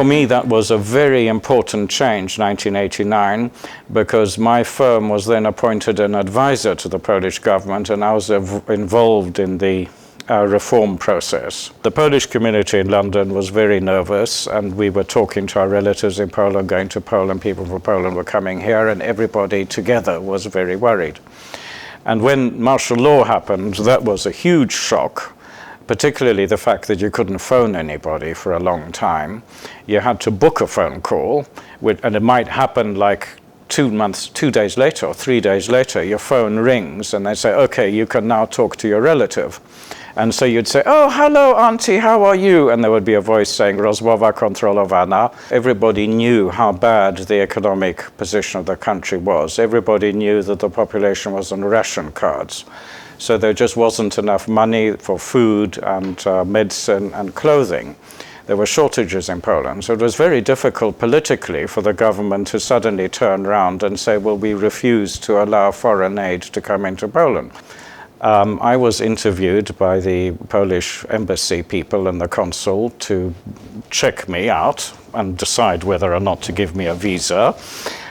for me, that was a very important change, 1989, because my firm was then appointed an advisor to the Polish government, and I was involved in the reform process. The Polish community in London was very nervous, and we were talking to our relatives in Poland, going to Poland, people from Poland were coming here, and everybody together was very worried. And when martial law happened, that was a huge shock, particularly the fact that you couldn't phone anybody for a long time. You had to book a phone call, and it might happen like 2 days later or 3 days later, your phone rings and they say, okay, you can now talk to your relative. And so you'd say, oh, hello, auntie, how are you? And there would be a voice saying, rozmowa kontrolowana. Everybody knew how bad the economic position of the country was. Everybody knew that the population was on ration cards. So there just wasn't enough money for food and medicine and clothing. There were shortages in Poland. So it was very difficult politically for the government to suddenly turn around and say, well, we refuse to allow foreign aid to come into Poland. I was interviewed by the Polish embassy people and the consul to check me out and decide whether or not to give me a visa.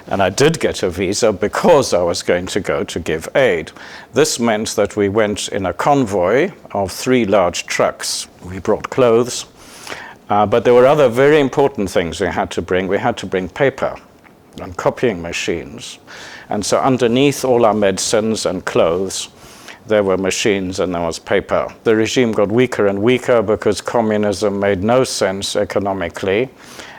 And I did get a visa because I was going to go to give aid. This meant that we went in a convoy of 3 large trucks. We brought clothes, but there were other very important things we had to bring. We had to bring paper and copying machines. And so underneath all our medicines and clothes, there were machines and there was paper. The regime got weaker and weaker because communism made no sense economically.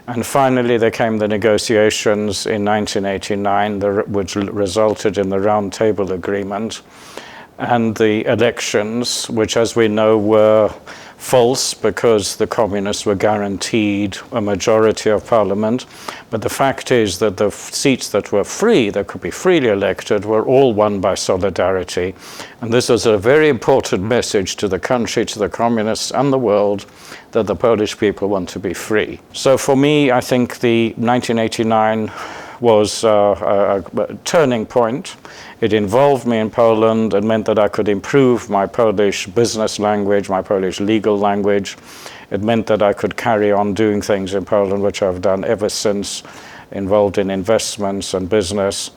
And finally, there came the negotiations in 1989, which resulted in the Round Table Agreement, and the elections, which, as we know, were false because the communists were guaranteed a majority of parliament. But the fact is that the seats that were free, that could be freely elected, were all won by solidarity. And this was a very important message to the country, to the communists and the world, that the Polish people want to be free. So for me, I think the 1989 was a turning point. It involved me in Poland and meant that I could improve my Polish business language, my Polish legal language. It meant that I could carry on doing things in Poland, which I've done ever since, involved in investments and business.